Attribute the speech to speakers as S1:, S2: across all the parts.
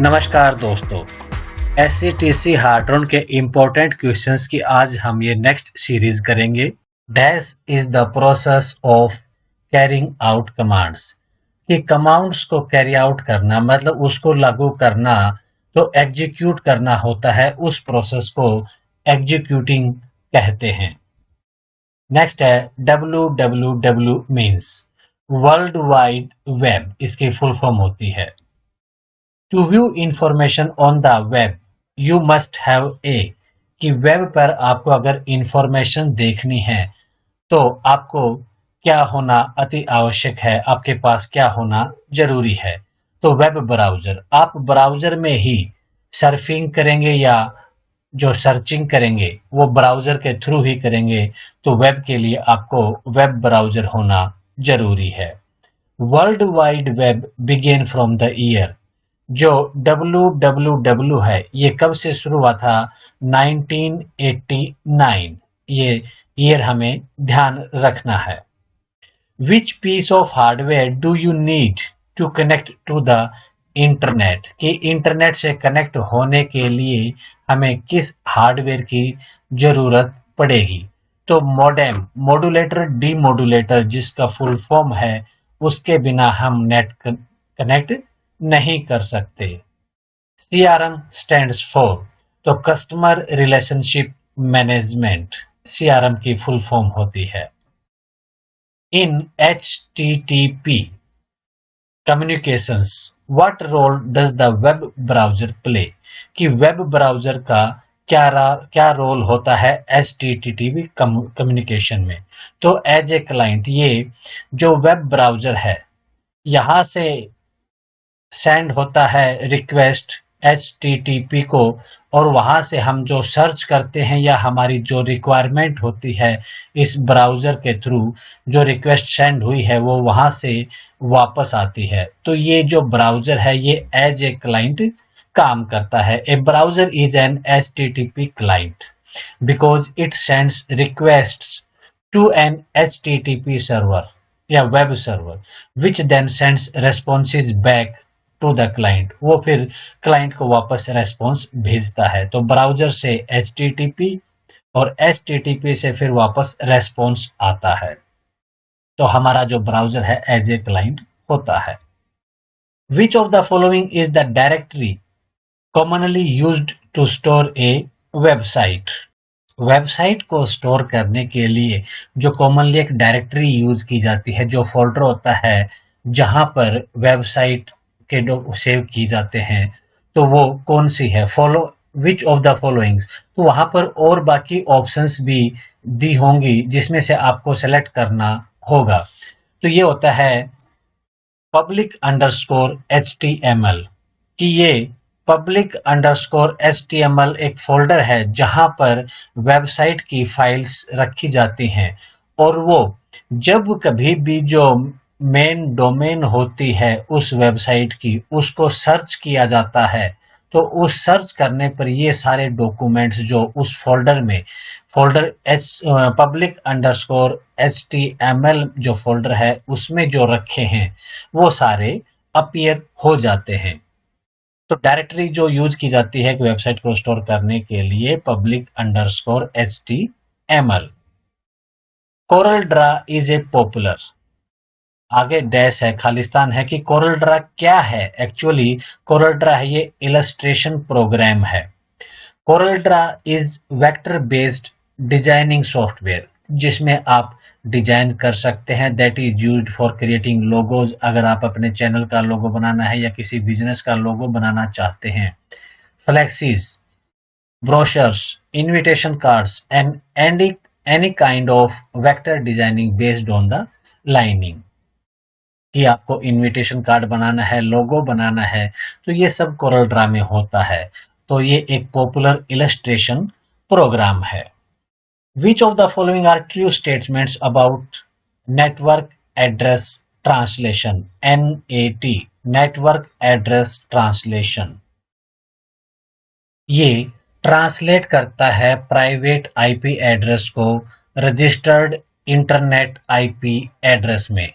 S1: नमस्कार दोस्तों, SCTC हार्ड्रॉन के इम्पोर्टेंट क्वेश्चंस की आज हम ये नेक्स्ट सीरीज करेंगे। Dash is the process of carrying out commands, कि कमांड्स को कैरी आउट करना मतलब उसको लागू करना, तो एग्जीक्यूट करना होता है, उस प्रोसेस को एग्जीक्यूटिंग कहते हैं। नेक्स्ट है WWW means world wide web, इसकी फुल फॉर्म होती है। To view information on the web you must have कि वेब पर आपको अगर इंफॉर्मेशन देखनी है तो आपको क्या होना अति आवश्यक है, आपके पास क्या होना जरूरी है। तो वेब ब्राउजर, आप ब्राउजर में ही सर्फिंग करेंगे या जो सर्चिंग करेंगे वो ब्राउजर के थ्रू ही करेंगे, तो वेब के लिए आपको वेब ब्राउजर होना जरूरी है। World wide web began from the year, जो WWW है ये कब से शुरू हुआ था? 1989, ये ईयर हमें ध्यान रखना है। Which piece of hardware do you need to connect to the internet, कि इंटरनेट से कनेक्ट होने के लिए हमें किस हार्डवेयर की जरूरत पड़ेगी? तो मॉडेम, मॉड्यूलेटर, डीमॉड्यूलेटर जिसका फुल फॉर्म है, उसके बिना हम नेट कनेक्ट नहीं कर सकते। CRM स्टैंड्स फॉर, तो कस्टमर रिलेशनशिप मैनेजमेंट CRM की फुल फॉर्म होती है। In HTTP communications what role does the web browser play, कि वेब ब्राउजर का क्या रोल होता है HTTP कम्युनिकेशन में। तो एज ए क्लाइंट, ये जो वेब ब्राउजर है यहां से सेंड होता है रिक्वेस्ट HTTP को, और वहां से हम जो सर्च करते हैं या हमारी जो रिक्वायरमेंट होती है इस ब्राउजर के थ्रू, जो रिक्वेस्ट सेंड हुई है वो वहां से वापस आती है। तो ये जो ब्राउजर है ये एज ए क्लाइंट काम करता है। A browser is an HTTP client because it sends requests to an HTTP server या web server which then sends responses back to the client, वो फिर क्लाइंट को वापस रेस्पॉन्स भेजता है। तो ब्राउजर से HTTP और HTTP से फिर वापस रेस्पॉन्स आता है। तो हमारा जो ब्राउजर है एज ए क्लाइंट होता है। Which of the following is the directory commonly used to store a website, website को स्टोर करने के लिए जो कॉमनली एक डायरेक्टरी यूज की जाती है, जो फोल्डर होता है जहां पर वेबसाइट के सेव की जाते हैं, तो वो कौन सी है? Follow which of the followings, तो वहां पर और बाकी ऑप्शंस भी दी होंगी जिसमें से आपको सेलेक्ट करना होगा। तो ये होता है पब्लिक अंडरस्कोर HTML, कि ये पब्लिक अंडरस्कोर HTML एक फोल्डर है जहां पर वेबसाइट की फाइल्स रखी जाती हैं, और वो जब कभी भी जो मेन डोमेन होती है उस वेबसाइट की, उसको सर्च किया जाता है, तो उस सर्च करने पर ये सारे डॉक्यूमेंट्स जो उस फोल्डर में, फोल्डर पब्लिक अंडरस्कोर HTML जो फोल्डर है उसमें जो रखे हैं वो सारे अपीयर हो जाते हैं। तो डायरेक्टरी जो यूज की जाती है वेबसाइट को स्टोर करने के लिए, public underscore HTML। Corel Draw is a popular, आगे डैश है, खालिस्तान है, कि कोरल ड्रा क्या है? एक्चुअली कोरल ड्रा है ये इलस्ट्रेशन प्रोग्राम है। Corel Draw is vector based designing software, जिसमें आप डिजाइन कर सकते हैं। That is used for creating logos, अगर आप अपने चैनल का लोगो बनाना है या किसी बिजनेस का लोगो बनाना चाहते हैं। Flexes, brochures, invitation cards and any kind of vector designing based on the lining, कि आपको इनविटेशन कार्ड बनाना है, लोगो बनाना है, तो ये सब कोरल ड्रा में होता है। तो ये एक पॉपुलर इलस्ट्रेशन प्रोग्राम है। Which of the following are true statements about network address translation, NAT, network address translation? ये ट्रांसलेट करता है प्राइवेट IP एड्रेस को रजिस्टर्ड इंटरनेट IP एड्रेस में।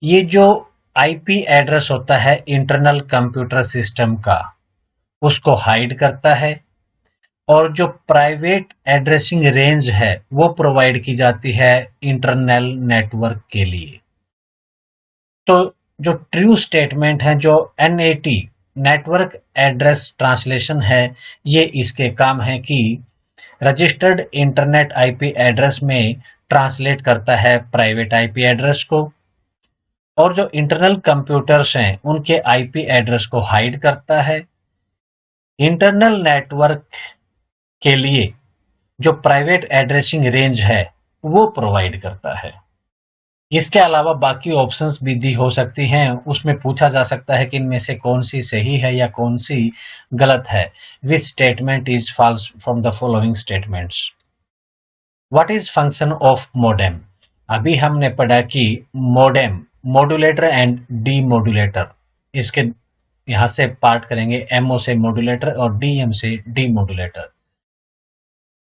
S1: ये जो आईपी एड्रेस होता है इंटरनल कंप्यूटर सिस्टम का, उसको हाइड करता है। और जो प्राइवेट एड्रेसिंग रेंज है वो प्रोवाइड की जाती है इंटरनल नेटवर्क के लिए। तो जो ट्रू स्टेटमेंट है, जो एनएटी नेटवर्क एड्रेस ट्रांसलेशन है, ये इसके काम है कि रजिस्टर्ड इंटरनेट आईपी एड्रेस में ट्रांसलेट करता है प्राइवेट आईपी एड्रेस को, और जो इंटरनल कंप्यूटर्स हैं उनके आईपी एड्रेस को हाइड करता है। इंटरनल नेटवर्क के लिए जो प्राइवेट एड्रेसिंग रेंज है वो प्रोवाइड करता है। इसके अलावा बाकी ऑप्शंस भी दी हो सकती हैं, उसमें पूछा जा सकता है कि इनमें से कौन सी सही है या कौन सी गलत है। Which statement is falls from the following statements. What is function of modem. अभी हमने पढ़ा कि modem modulator and D modulator, इसके यहां से पार्ट करेंगे, एमओ से मॉड्यूलेटर और डीएम से डी मॉड्यूलेटर।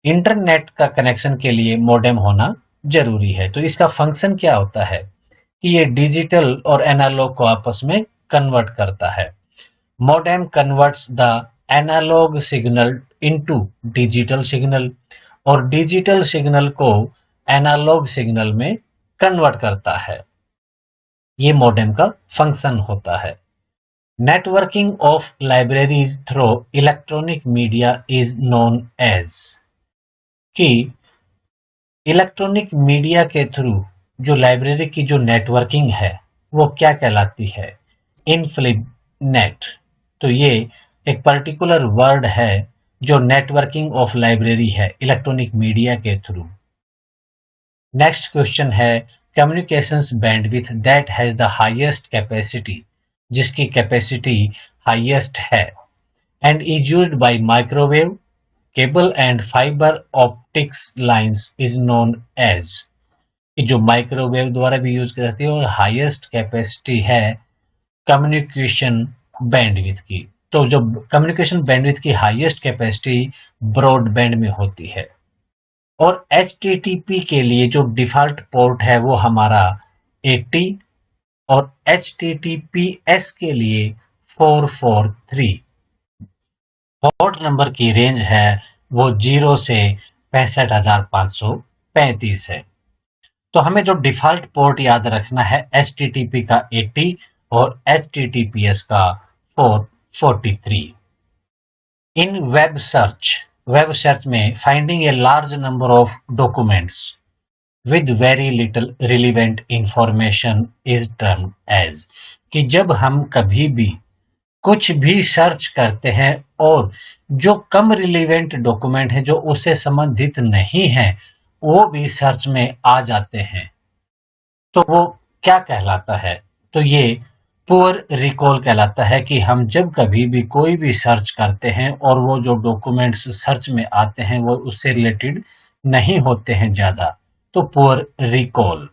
S1: इंटरनेट का कनेक्शन के लिए मोडेम होना जरूरी है। तो इसका फंक्शन क्या होता है कि ये डिजिटल और एनालॉग को आपस में कन्वर्ट करता है। Modem converts the analog signal into digital signal, और डिजिटल सिग्नल को एनालॉग सिग्नल में कन्वर्ट करता है। ये मोडेम का फंक्शन होता है। Networking of libraries through electronic media is known as, कि इलेक्ट्रॉनिक मीडिया के थ्रू जो लाइब्रेरी की जो नेटवर्किंग है वो क्या कहलाती है, इनफ्लिप नेट। तो ये एक पर्टिकुलर वर्ड है जो नेटवर्किंग ऑफ लाइब्रेरी है इलेक्ट्रॉनिक मीडिया के थ्रू। नेक्स्ट क्वेश्चन है communications bandwidth that has the highest capacity, जिसकी कैपेसिटी हाईएस्ट है, and is used by microwave cable and fibre optics lines is known as, जो microwave द्वारा भी use की जाती है और हाईएस्ट कैपेसिटी है कम्युनिकेशन बैंडविड्थ की। तो जो कम्युनिकेशन बैंडविड्थ की हाईएस्ट कैपेसिटी ब्रॉडबैंड में होती है। और HTTP के लिए जो डिफॉल्ट पोर्ट है वो हमारा 80, और HTTPS के लिए 443। पोर्ट नंबर की रेंज है वो 0 से 65,535 है। तो हमें जो डिफॉल्ट पोर्ट याद रखना है HTTP का 80 और HTTPS का 443। इन वेब सर्च में finding a large number of documents with very little relevant information is termed as, कि जब हम कभी भी कुछ भी सर्च करते हैं और जो कम रिलेवेंट डॉक्यूमेंट है जो उससे संबंधित नहीं है वो भी सर्च में आ जाते हैं, तो वो क्या कहलाता है, तो ये पुअर रिकॉल कहलाता है। कि हम जब कभी भी कोई भी सर्च करते हैं और वो जो डॉक्यूमेंट्स सर्च में आते हैं वो उससे रिलेटेड नहीं होते हैं ज्यादा, तो poor recall.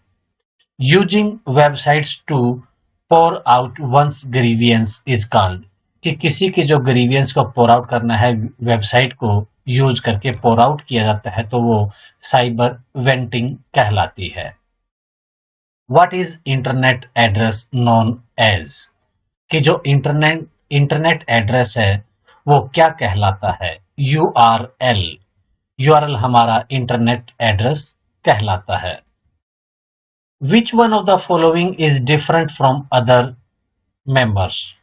S1: Using websites to pour out one's grievances is called, कि किसी की जो ग्रीवियंस को पोर आउट करना है वेबसाइट को यूज करके पोर आउट किया जाता है तो वो साइबर वेंटिंग कहलाती है। What is internet address known as, कि जो इंटरनेट एड्रेस है वो क्या कहलाता है, यूआरएल। यूआरएल हमारा इंटरनेट एड्रेस कहलाता है। Which one of the following is different from other members,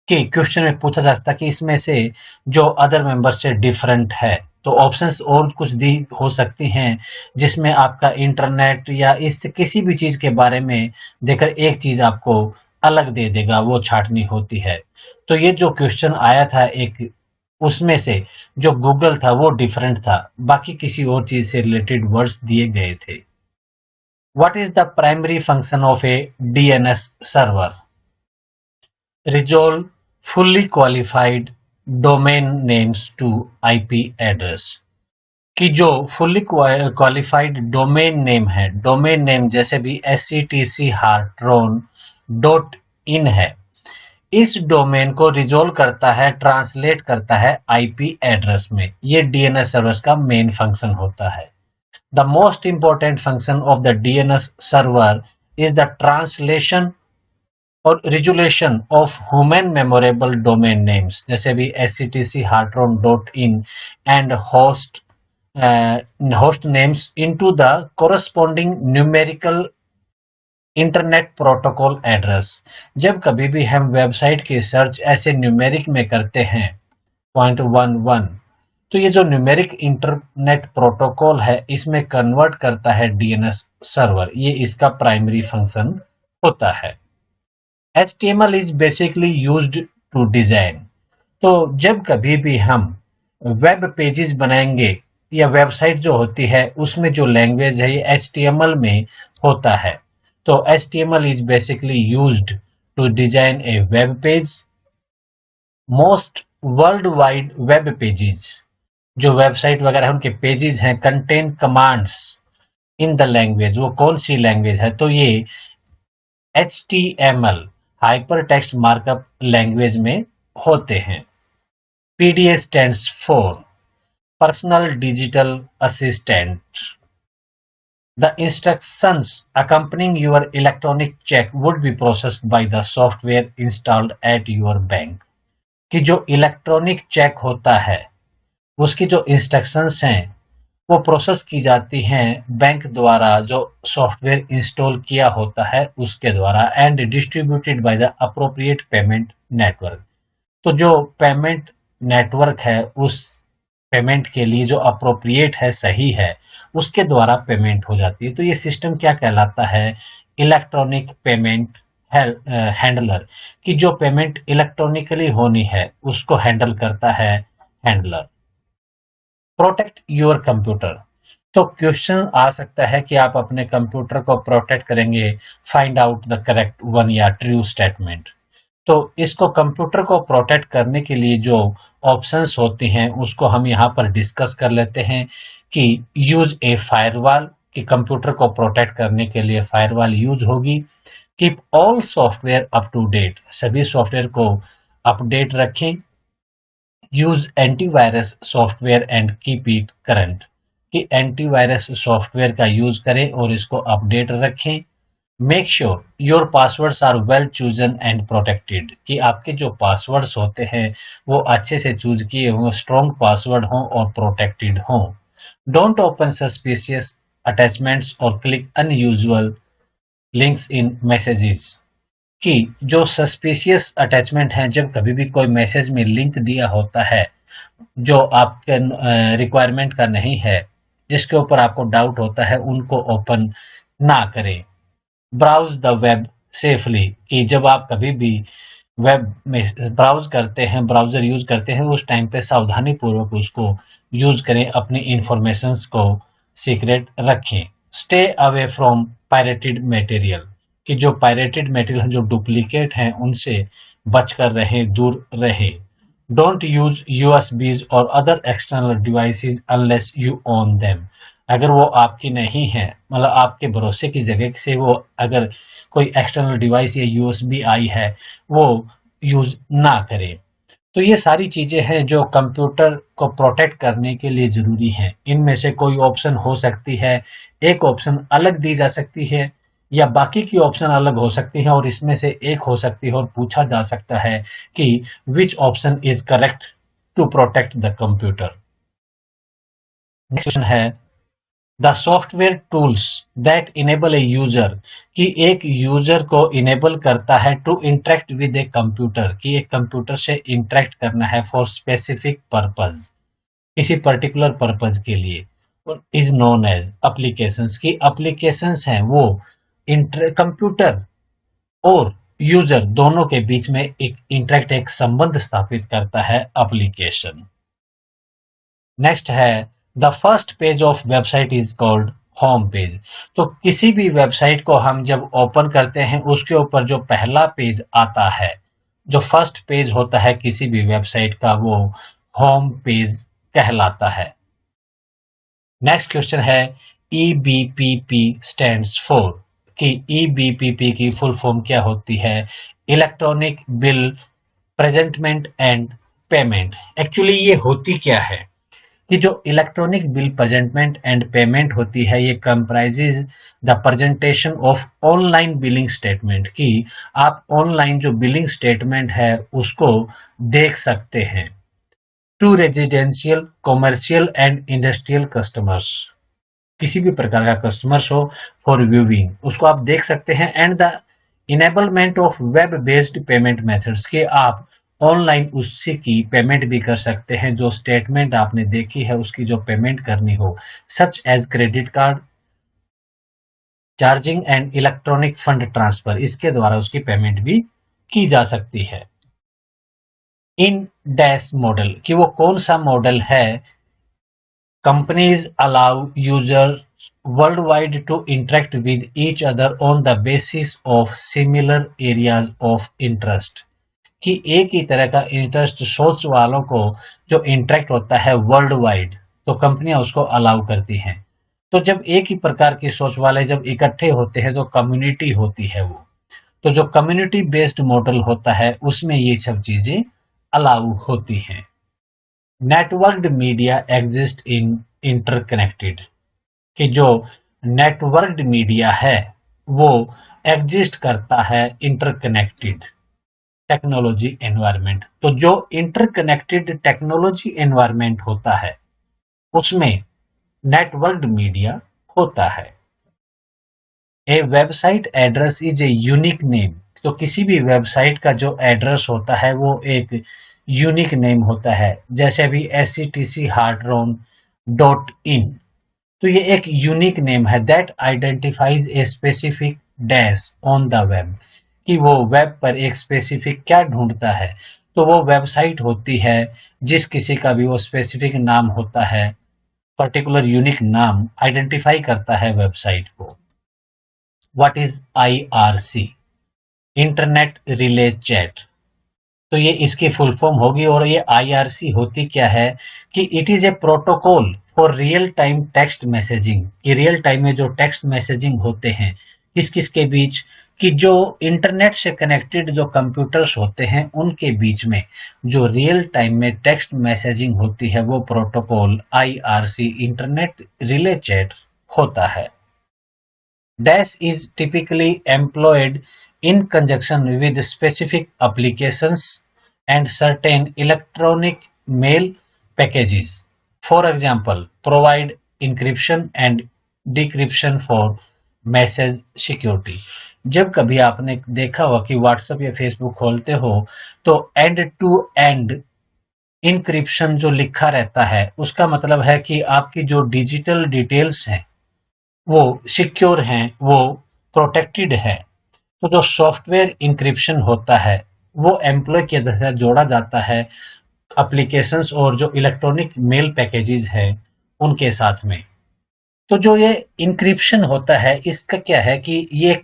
S1: कि क्वेश्चन में पूछा जा सकता है कि इसमें से जो अदर मेंबर से डिफरेंट है, तो ऑप्शंस और कुछ दी हो सकती हैं जिसमें आपका इंटरनेट या इस किसी भी चीज के बारे में देकर एक चीज आपको अलग दे देगा, वो छांटनी होती है। तो ये जो क्वेश्चन आया था एक, उसमें से जो गूगल था वो डिफरेंट था, बाकी किसी और चीज से रिलेटेड वर्ड्स दिए गए थे। What is the primary function of A DNS server, resolve fully qualified domain names to IP address, कि जो फुल्ली क्वालिफाइड डोमेन नेम है, डोमेन नेम जैसे भी SCTC हार्ट्रोन .in है, इस डोमेन को रिजोल्व करता है, ट्रांसलेट करता है IP एड्रेस में। ये DNS सर्वर का मेन फंक्शन होता है। The most important function of the DNS server is the translation और resolution of human memorable domain names जैसे भी HCTC, heartron.in and host names into the corresponding numerical internet protocol address. जब कभी भी हम website की सर्च ऐसे numeric में करते हैं 0.11, तो ये जो न्यूमेरिक इंटरनेट प्रोटोकॉल है इसमें कन्वर्ट करता है डीएनएस सर्वर, ये इसका प्राइमरी फंक्शन होता है। HTML is basically used to design. तो जब कभी भी हम वेब पेजेस बनाएंगे या वेबसाइट जो होती है उसमें जो लैंग्वेज है ये HTML में होता है। तो HTML is basically used to design a web page. Most worldwide web pages जो वेबसाइट वगैरह उनके पेजेस हैं contain commands in the language. वो कौन सी लैंग्वेज है? तो ये HTML hyper text markup language में होते हैं। PDA stands for personal digital assistant. The instructions accompanying your electronic check would be processed by the software installed at your bank। कि जो इलेक्ट्रॉनिक चेक होता है उसकी जो इंस्ट्रक्शंस हैं वो प्रोसेस की जाती हैं बैंक द्वारा जो सॉफ्टवेयर इंस्टॉल किया होता है उसके द्वारा and distributed by the appropriate payment network. तो जो पेमेंट नेटवर्क है उस पेमेंट के लिए जो अप्रोप्रिएट है, सही है, उसके द्वारा पेमेंट हो जाती है। तो ये सिस्टम क्या कहलाता है? Electronic payment handler. कि जो पेमेंट इलेक्ट्रॉनिकली होनी है उसको हैंडल करता है हैंडलर। Protect your computer. तो क्वेश्चन आ सकता है कि आप अपने कंप्यूटर को प्रोटेक्ट करेंगे, find out the correct one या ट्रू स्टेटमेंट। तो इसको कंप्यूटर को प्रोटेक्ट करने के लिए जो ऑप्शंस होती हैं उसको हम यहाँ पर डिस्कस कर लेते हैं कि यूज ए फायरवॉल, कि कंप्यूटर को प्रोटेक्ट करने के लिए फायरवॉल यूज होगी। Keep all software up to date, सभी सॉफ्टवेयर को अपडेट रखें। Use antivirus software and keep it current, कि एंटीवायरस सॉफ्टवेयर का यूज करें और इसको अपडेट रखें। Make sure your passwords are well chosen and protected, कि आपके जो पासवर्ड्स होते हैं वो अच्छे से चूज किए हों, स्ट्रॉन्ग पासवर्ड हों और प्रोटेक्टेड हों। डोंट ओपन सस्पिशियस अटैचमेंट्स और click unusual links in messages, कि जो सस्पिशियस अटैचमेंट हैं, जब कभी भी कोई मैसेज में लिंक दिया होता है जो आपके रिक्वायरमेंट का नहीं है, जिसके ऊपर आपको डाउट होता है, उनको ओपन ना करें। ब्राउज द वेब सेफली, कि जब आप कभी भी वेब में ब्राउज करते हैं, ब्राउजर यूज करते हैं, उस टाइम पे सावधानी पूर्वक उसको यूज करें, अपनी इंफॉर्मेशंस को सीक्रेट रखें। Stay away from pirated material, कि जो पायरेटेड मटेरियल जो डुप्लीकेट हैं उनसे बचकर रहें, दूर रहें। डोंट यूज यूएसबीज और other external devices unless you own them, अगर वो आपकी नहीं है, मतलब आपके भरोसे की जगह से वो अगर कोई एक्सटर्नल डिवाइस या यूएसबी आई है वो यूज ना करें। तो ये सारी चीजें हैं जो कंप्यूटर को प्रोटेक्ट करने के लिए जरूरी हैं। इनमें से कोई ऑप्शन हो सकती है, एक ऑप्शन अलग दी जा सकती है या बाकी की ऑप्शन अलग हो सकती है और इसमें से एक हो सकती है और पूछा जा सकता है कि which option is correct to protect the computer. Next question है the software tools that enable a user, कि एक यूजर को इनेबल करता है to interact with a computer, कि एक कंप्यूटर से इंटरेक्ट करना है फॉर स्पेसिफिक पर्पज, किसी पर्टिकुलर पर्पज के लिए, इज नोन एज एप्लीकेशंस, की एप्लीकेशंस हैं वो कंप्यूटर और यूजर दोनों के बीच में एक इंटरेक्ट, एक संबंध स्थापित करता है एप्लीकेशन। नेक्स्ट है the first page of website is called home page. तो किसी भी वेबसाइट को हम जब ओपन करते हैं उसके ऊपर जो पहला पेज आता है, जो फर्स्ट पेज होता है किसी भी वेबसाइट का, वो होम पेज कहलाता है। नेक्स्ट क्वेश्चन है EBPP स्टैंड्स फॉर, कि EBPP की फुल फॉर्म क्या होती है? Electronic bill presentment and payment. Actually ये होती क्या है कि जो electronic bill presentment and payment होती है ये comprises the presentation of online billing statement, कि आप ऑनलाइन जो बिलिंग स्टेटमेंट है उसको देख सकते हैं to residential, commercial and industrial customers. किसी भी प्रकार का कस्टमर्स हो फॉर व्यूइंग उसको आप देख सकते हैं। And the enablement of web based payment methods, के आप ऑनलाइन उसी की पेमेंट भी कर सकते हैं जो स्टेटमेंट आपने देखी है उसकी जो पेमेंट करनी हो, such as credit card charging and electronic fund transfer, इसके द्वारा उसकी पेमेंट भी की जा सकती है। इन डैश मॉडल, कि वो कौन सा मॉडल है, companies allow users worldwide to interact with each other on the basis of similar areas of interest, कि एक ही तरह का इंटरेस्ट सोच वालों को जो इंटरेक्ट होता है वर्ल्ड वाइड, तो कंपनियां उसको अलाउ करती हैं। तो जब एक ही प्रकार की सोच वाले जब इकट्ठे होते हैं तो कम्युनिटी होती है वो, तो जो कम्युनिटी बेस्ड मॉडल होता है उसमें ये सब चीजें अलाउ होती हैं। नेटवर्क्ड मीडिया एग्जिस्ट इन इंटरकनेक्टेड, कि जो नेटवर्क्ड मीडिया है वो एग्जिस्ट करता है इंटरकनेक्टेड टेक्नोलॉजी एनवायरनमेंट। तो जो इंटरकनेक्टेड टेक्नोलॉजी एनवायरनमेंट होता है उसमें नेटवर्क्ड मीडिया होता है। A website address is a unique name, तो किसी भी वेबसाइट का जो एड्रेस होता है वो एक यूनिक नेम होता है, जैसे अभी sctcheartron.in, तो ये एक यूनिक नेम है that identifies a specific dash on the web, कि वो वेब पर एक स्पेसिफिक क्या ढूंढता है, तो वो वेबसाइट होती है जिस किसी का भी वो स्पेसिफिक नाम होता है, पर्टिकुलर यूनिक नाम आइडेंटिफाई करता है वेबसाइट को। What is IRC? Internet relay chat, तो ये इसकी फुल फॉर्म होगी। और ये IRC होती क्या है कि it is a protocol for real time text messaging, कि रियल टाइम में जो टेक्स्ट मैसेजिंग होते हैं किस किस के बीच, कि जो इंटरनेट से कनेक्टेड जो कंप्यूटर्स होते हैं उनके बीच में जो रियल टाइम में टेक्स्ट मैसेजिंग होती है वो protocol IRC internet relay chat होता है। Dash is typically employed in conjunction with specific applications and certain electronic mail packages. For example, provide encryption and decryption for message security. जब कभी आपने देखा हो कि व्हाट्सएप या फेसबुक खोलते हो तो एंड टू एंड इनक्रिप्शन जो लिखा रहता है उसका मतलब है कि आपकी जो डिजिटल डिटेल्स हैं वो सिक्योर हैं, वो प्रोटेक्टेड है। तो जो सॉफ्टवेयर इंक्रिप्शन होता है वो एम्प्लॉय के द्वारा जोड़ा जाता है एप्लीकेशंस और जो इलेक्ट्रॉनिक मेल पैकेजेस है उनके साथ में। तो जो ये इंक्रिप्शन होता है इसका क्या है कि ये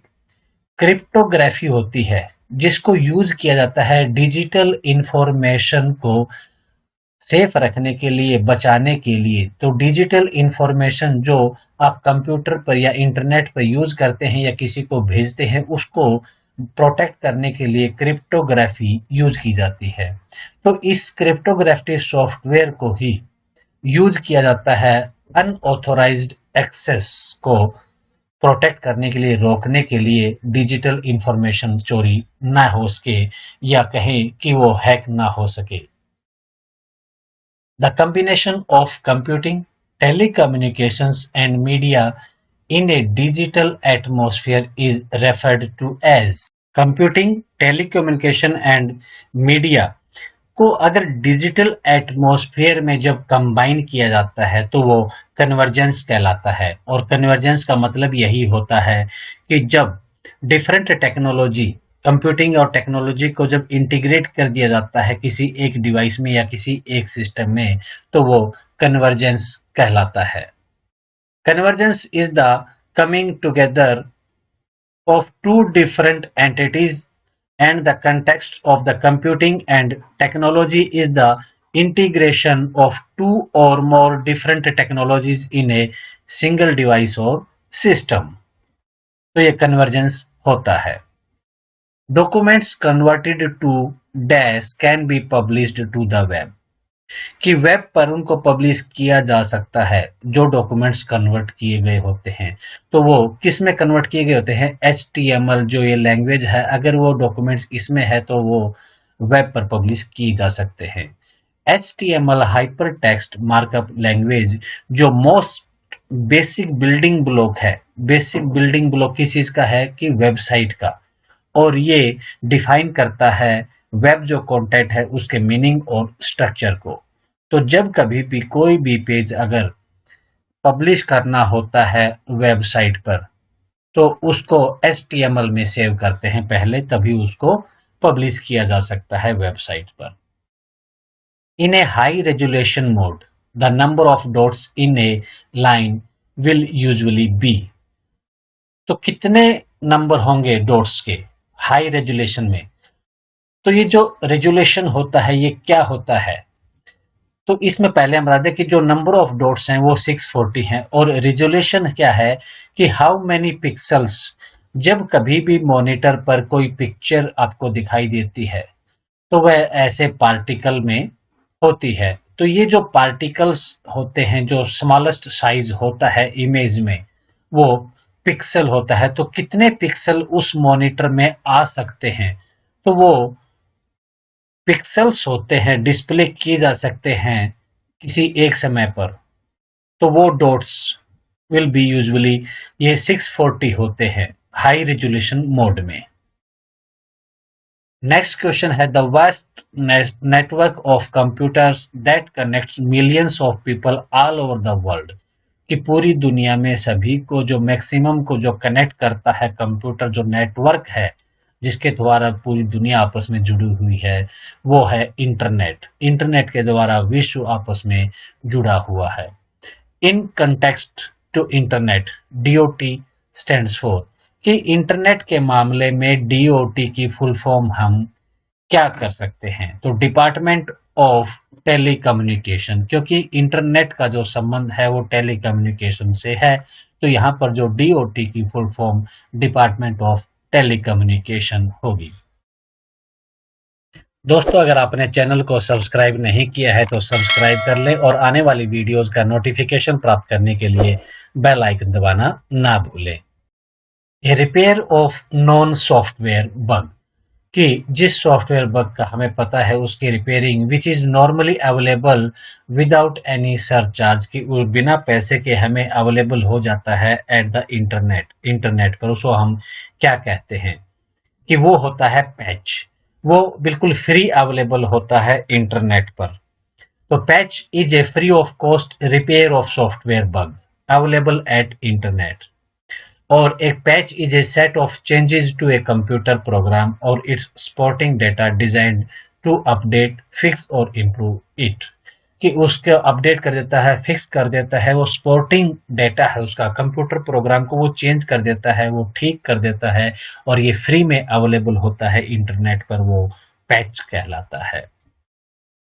S1: क्रिप्टोग्राफी होती है जिसको यूज किया जाता है डिजिटल इंफॉर्मेशन को सेफ रखने के लिए, बचाने के लिए। तो डिजिटल इंफॉर्मेशन जो आप कंप्यूटर पर या इंटरनेट पर यूज करते हैं या किसी को भेजते हैं उसको प्रोटेक्ट करने के लिए क्रिप्टोग्राफी यूज की जाती है। तो इस क्रिप्टोग्राफी सॉफ्टवेयर को ही यूज किया जाता है अनऑथोराइज्ड एक्सेस को प्रोटेक्ट करने के लिए, रोकने के लिए, डिजिटल इंफॉर्मेशन चोरी ना हो सके या कहें कि वो हैक ना हो सके। The combination of computing, telecommunications and media in a digital atmosphere is referred to as computing, telecommunication and media को अगर डिजिटल एटमॉस्फेयर में जब कंबाइन किया जाता है तो वो कन्वर्जेंस कहलाता है। और कन्वर्जेंस का मतलब यही होता है कि जब डिफरेंट टेक्नोलॉजी, कंप्यूटिंग और टेक्नोलॉजी को जब इंटीग्रेट कर दिया जाता है किसी एक डिवाइस में या किसी एक सिस्टम में तो वो कन्वर्जेंस कहलाता है। Convergence is the coming together of two different entities, and the context of the computing and technology is the integration of two or more different technologies in a single device or system। तो ये convergence होता है। Documents converted to dash can be published to the web, कि web पर उनको publish किया जा सकता है जो डॉक्यूमेंट्स कन्वर्ट किए गए होते हैं। तो वो किस में कन्वर्ट किए गए होते हैं? HTML जो ये लैंग्वेज है, अगर वो डॉक्यूमेंट्स इसमें है तो वो वेब पर पब्लिश किए जा सकते हैं। HTML hyper text markup language जो मोस्ट बेसिक बिल्डिंग ब्लॉक है, बेसिक बिल्डिंग ब्लॉक किस चीज का है? कि वेबसाइट का। और ये डिफाइन करता है वेब जो कंटेंट है उसके मीनिंग और स्ट्रक्चर को। तो जब कभी भी कोई भी पेज अगर पब्लिश करना होता है वेबसाइट पर, तो उसको HTML में सेव करते हैं पहले, तभी उसको पब्लिश किया जा सकता है वेबसाइट पर। In a high resolution mode the number of dots in a line will usually be. तो कितने नंबर होंगे डॉट्स के हाई रेजोल्यूशन में? तो ये जो रेजोल्यूशन होता है ये क्या होता है? तो इसमें पहले हम बता दें कि जो नंबर ऑफ डॉट्स हैं वो 640 हैं, और रिजोल्यूशन क्या है कि हाउ मेनी पिक्सल्स। जब कभी भी मॉनिटर पर कोई पिक्चर आपको दिखाई देती है तो वह ऐसे पार्टिकल में होती है। तो ये जो पार्टिकल्स होते हैं, जो स्मॉलेस्ट साइज होता है इमेज में, वो पिक्सल होता है। तो कितने पिक्सल उस मॉनिटर में आ सकते हैं? तो वो पिक्सेल्स होते हैं, डिस्प्ले किए जा सकते हैं किसी एक समय पर, तो वो डॉट्स विल बी यूजुअली ये 640 होते हैं हाई रेजोल्यूशन मोड में। नेक्स्ट क्वेश्चन है the vast network of computers that connects millions of people all over the world. कि पूरी दुनिया में सभी को जो मैक्सिमम को जो कनेक्ट करता है कंप्यूटर, जो नेटवर्क है जिसके द्वारा पूरी दुनिया आपस में जुड़ी हुई है, वो है इंटरनेट। इंटरनेट के द्वारा विश्व आपस में जुड़ा हुआ है। In context to internet DOT stands for. कि इंटरनेट के मामले में डीओटी की फुल फॉर्म हम क्या कर सकते हैं? तो डिपार्टमेंट ऑफ टेलीकम्युनिकेशन, क्योंकि इंटरनेट का जो संबंध है वो टेलीकम्युनिकेशन से है, तो यहाँ पर जो डीओटी की full form department of telecommunication होगी। दोस्तों, अगर आपने चैनल को सब्सक्राइब नहीं किया है तो सब्सक्राइब कर ले, और आने वाली वीडियोस का नोटिफिकेशन प्राप्त करने के लिए बेल आइकन दबाना ना भूलें। Repair of non software bug. कि जिस सॉफ्टवेयर बग का हमें पता है उसकी repairing which is normally available without any surcharge, की बिना पैसे के हमें अवेलेबल हो जाता है एट द इंटरनेट पर, उसको हम क्या कहते हैं? कि वो होता है पैच। वो बिल्कुल फ्री अवेलेबल होता है इंटरनेट पर। तो patch is a free of cost repair of software bug available at internet. और एक patch is a set of changes to a computer program और it's supporting data designed to update, fix और improve it. कि उसको update कर देता है, fix कर देता है, वो सपोर्टिंग डेटा है उसका कंप्यूटर प्रोग्राम को वो चेंज कर देता है, वो ठीक कर देता है, और ये फ्री में अवेलेबल होता है इंटरनेट पर, वो पैच कहलाता है।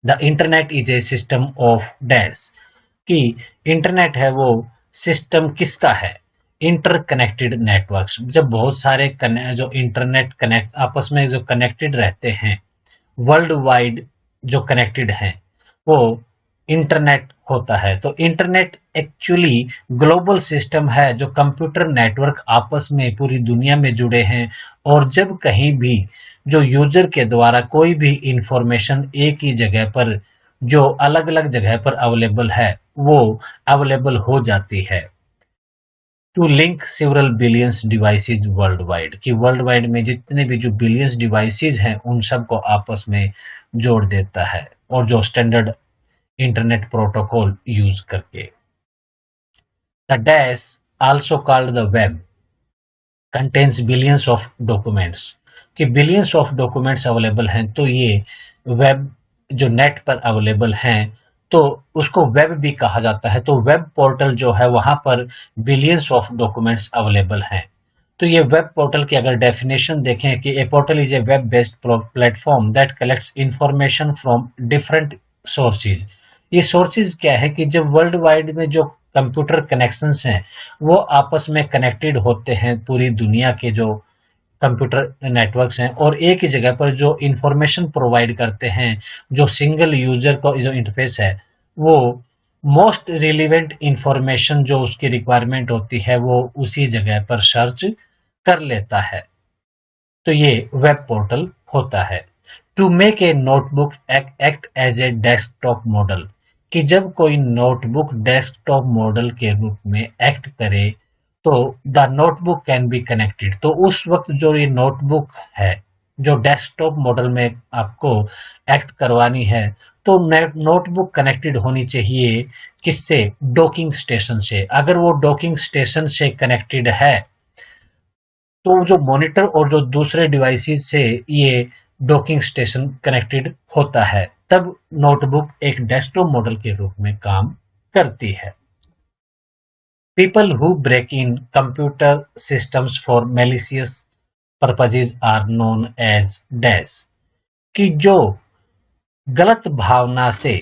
S1: The internet is a system of dash. कि इंटरनेट है वो सिस्टम किसका है? Interconnected networks. जब बहुत सारे जो इंटरनेट कनेक्ट आपस में जो कनेक्टेड रहते हैं, वर्ल्ड वाइड जो कनेक्टेड हैं, वो इंटरनेट होता है। तो इंटरनेट एक्चुअली ग्लोबल सिस्टम है जो कंप्यूटर नेटवर्क आपस में पूरी दुनिया में जुड़े हैं, और जब कहीं भी जो यूजर के द्वारा कोई भी इंफॉर्मेशन एक ही जगह पर जो अलग अलग जगह पर अवेलेबल है वो अवेलेबल हो जाती है। To link several billions devices world wide. कि वर्ल्ड वाइड में जितने भी जो बिलियंस डिवाइसेज हैं उन सबको आपस में जोड़ देता है, और जो स्टैंडर्ड इंटरनेट प्रोटोकॉल यूज करके। The dash also called the web contains billions of documents. कि बिलियंस ऑफ डॉक्यूमेंट्स अवेलेबल हैं, तो ये वेब जो नेट पर अवेलेबल हैं तो उसको वेब भी कहा जाता है। तो वेब पोर्टल जो है वहां पर बिलियंस ऑफ डॉक्यूमेंट्स अवेलेबल हैं। तो ये वेब पोर्टल की अगर डेफिनेशन देखें कि a portal is a web based platform that collects information from different sources. ये सोर्सेज क्या है? कि जब वर्ल्ड वाइड में जो कंप्यूटर कनेक्शंस हैं वो आपस में कनेक्टेड होते हैं पूरी दुनिया के जो कंप्यूटर नेटवर्क्स हैं और एक ही जगह पर जो इंफॉर्मेशन प्रोवाइड करते हैं, जो सिंगल यूजर का जो इंटरफेस है, वो मोस्ट रिलेवेंट इंफॉर्मेशन जो उसकी रिक्वायरमेंट होती है वो उसी जगह पर सर्च कर लेता है। तो ये वेब पोर्टल होता है। To make a notebook act as a desktop model, कि जब कोई नोटबुक डेस्कटॉप मॉडल के रूप में एक्ट करे तो the notebook can be connected. तो उस वक्त जो ये नोटबुक है जो डेस्कटॉप मॉडल में आपको एक्ट करवानी है, तो नोटबुक कनेक्टेड होनी चाहिए किससे? डॉकिंग स्टेशन से। अगर वो डॉकिंग स्टेशन से कनेक्टेड है तो जो मॉनिटर और जो दूसरे डिवाइसेस से ये डॉकिंग स्टेशन कनेक्टेड होता है, तब नोटबुक एक डेस्कटॉप मॉडल के रूप में काम करती है। People who break in computer systems for malicious purposes are known as dash, कि जो गलत भावना से,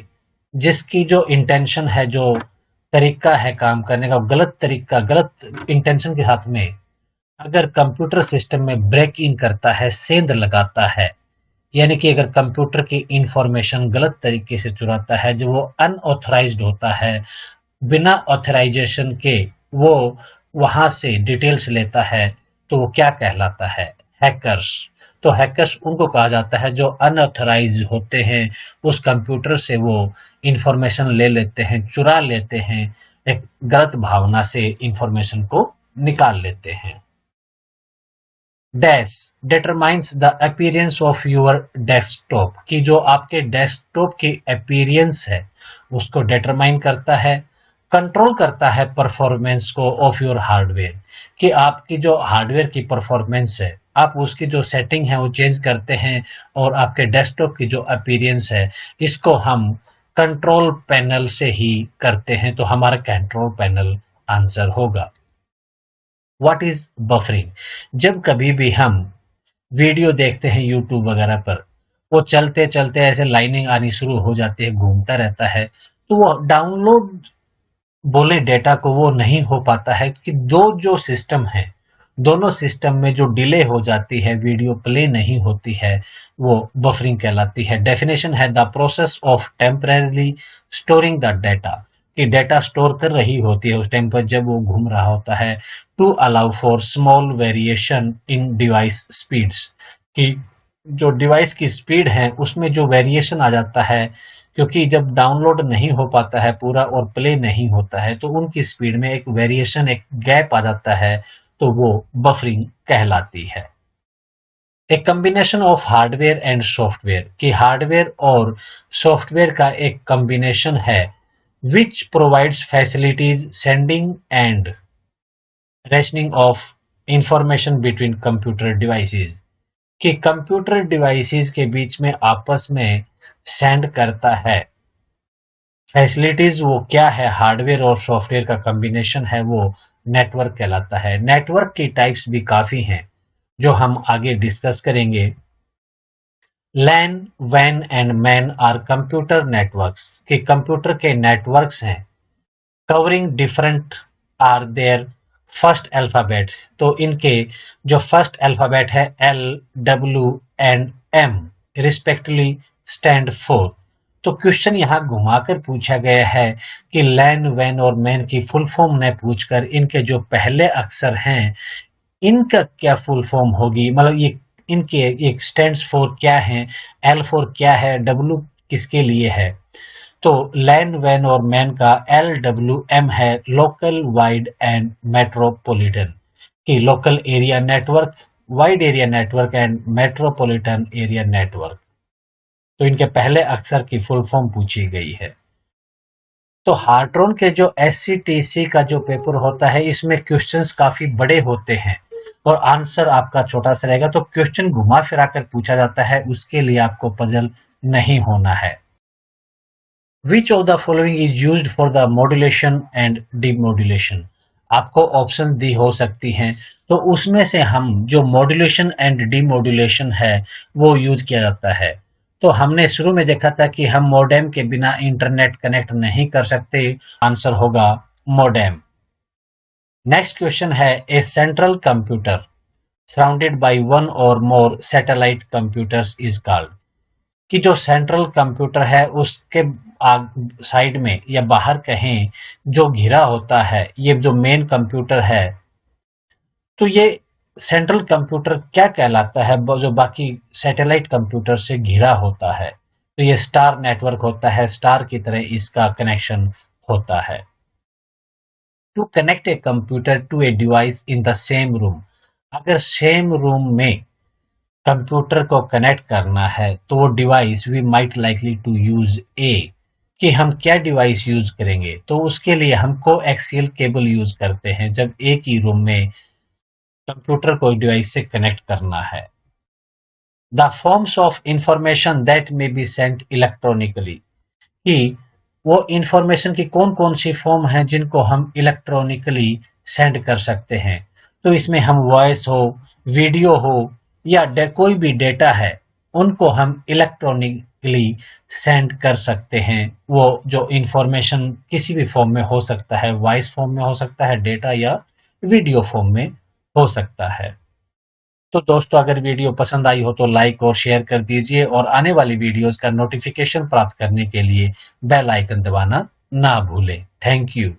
S1: जिसकी जो इंटेंशन है, जो तरीका है काम करने का, गलत तरीका, गलत इंटेंशन के साथ में अगर कंप्यूटर सिस्टम में ब्रेक इन करता है, सेंध लगाता है, यानी कि अगर कंप्यूटर की इंफॉर्मेशन गलत तरीके से चुराता है, जो वो अनऑथराइज्ड होता है, बिना ऑथराइजेशन के वो वहां से डिटेल्स लेता है, तो वो क्या कहलाता है? हैकर्स। तो हैकर्स उनको कहा जाता है जो अनऑथराइज होते हैं, उस कंप्यूटर से वो इंफॉर्मेशन ले लेते हैं, चुरा लेते हैं, एक गलत भावना से इंफॉर्मेशन को निकाल लेते हैं। Dash determines the appearance of your desktop, कि जो आपके डेस्कटॉप की अपीयरेंस है उसको डिटरमाइन करता है, कंट्रोल करता है परफॉर्मेंस को ऑफ योर हार्डवेयर, कि आपकी जो हार्डवेयर की परफॉर्मेंस है, आप उसकी जो सेटिंग है वो चेंज करते हैं, और आपके डेस्कटॉप की जो अपीयरेंस है इसको हम कंट्रोल पैनल से ही करते हैं। तो हमारा कंट्रोल पैनल आंसर होगा। What is buffering? जब कभी भी हम वीडियो देखते हैं यूट्यूब वगैरह पर, वो चलते चलते ऐसे लाइनिंग आनी शुरू हो जाती है, घूमता रहता है, तो वो डाउनलोड बोले डेटा को वो नहीं हो पाता है, कि दो जो सिस्टम है, दोनों सिस्टम में जो डिले हो जाती है, वीडियो प्ले नहीं होती है, वो बफरिंग कहलाती है। डेफिनेशन है the process of temporarily storing the data, कि डेटा स्टोर कर रही होती है उस टाइम पर जब वो घूम रहा होता है, to allow for small variation in device speeds, कि जो डिवाइस की स्पीड है उसमें जो वेरिएशन आ जाता है, क्योंकि जब डाउनलोड नहीं हो पाता है पूरा और प्ले नहीं होता है, तो उनकी स्पीड में एक वेरिएशन, एक गैप आ जाता है, तो वो बफरिंग कहलाती है। एक combination of hardware and software, कि हार्डवेयर और सॉफ्टवेयर का एक कॉम्बिनेशन है, which provides facilities sending end rationing of information between computer devices, कि कंप्यूटर डिवाइसेस के बीच में आपस में सेंड करता है। फैसिलिटीज वो क्या है? हार्डवेयर और सॉफ्टवेयर का कॉम्बिनेशन है, वो नेटवर्क कहलाता है। नेटवर्क की टाइप्स भी काफी हैं जो हम आगे डिस्कस करेंगे। लैन, वैन and MAN are computer networks, कि कंप्यूटर के नेटवर्क्स हैं, covering different are there first alphabet, तो इनके जो फर्स्ट अल्फाबेट है L, W and M respectively stand for. तो क्वेश्चन यहाँ घुमाकर पूछा गया है कि लैन, वैन और मैन की फुल फॉर्म ने पूछकर इनके जो पहले अक्षर हैं इनका क्या फुल फॉर्म होगी, मतलब ये इनके एक स्टैंड्स फॉर क्या है, एल फॉर क्या है, डब्ल्यू किसके लिए है। तो लैन, वैन और मैन का LWM है, लोकल वाइड एंड मेट्रोपॉलिटन, की local area network, wide area network and metropolitan area network. तो इनके पहले अक्षर की फुल फॉर्म पूछी गई है। तो हार्ट्रॉन के जो SCTC का जो पेपर होता है इसमें क्वेश्चंस काफी बड़े होते हैं और आंसर आपका छोटा सा रहेगा, तो क्वेश्चन घुमा फिरा कर पूछा जाता है, उसके लिए आपको पजल नहीं होना है। Which of the following is used for the modulation and demodulation? आपको ऑप्शन दी हो सकती हैं, तो उसमें से हम जो मॉड्यूलेशन एंड डीमॉड्यूलेशन है वो यूज किया जाता है। तो हमने शुरू में देखा था कि हम मॉडेम के बिना इंटरनेट कनेक्ट नहीं कर सकते, आंसर होगा मॉडेम। नेक्स्ट क्वेश्चन है, a central computer surrounded by one or more satellite computers is called. कि जो सेंट्रल कंप्यूटर है उसके साइड में या बाहर कहें जो घिरा होता है, ये जो मेन कंप्यूटर है, तो ये सेंट्रल कंप्यूटर क्या कहलाता है जो बाकी सैटेलाइट कंप्यूटर से घिरा होता है? तो ये स्टार नेटवर्क होता है, स्टार की तरह इसका कनेक्शन होता है। To connect a computer to a device in the same room, अगर सेम रूम में कंप्यूटर को कनेक्ट करना है तो वो device we might likely to use a, कि हम क्या डिवाइस यूज करेंगे, तो उसके लिए हम कोएक्सियल केबल यूज करते हैं जब एक ही रूम में कंप्यूटर को डिवाइस से कनेक्ट करना है। The forms of information that may be sent electronically, कि वो इंफॉर्मेशन की कौन कौन सी फॉर्म है जिनको हम इलेक्ट्रॉनिकली सेंड कर सकते हैं। तो इसमें हम वॉइस हो, वीडियो हो या कोई भी डेटा है, उनको हम इलेक्ट्रॉनिकली सेंड कर सकते हैं। वो जो इंफॉर्मेशन किसी भी फॉर्म में हो सकता है, वॉइस फॉर्म में हो सकता है डेटा, या वीडियो फॉर्म में हो सकता है। तो दोस्तों अगर वीडियो पसंद आई हो तो लाइक और शेयर कर दीजिए, और आने वाली वीडियोस का नोटिफिकेशन प्राप्त करने के लिए बेल आइकन दबाना ना भूलें। Thank you.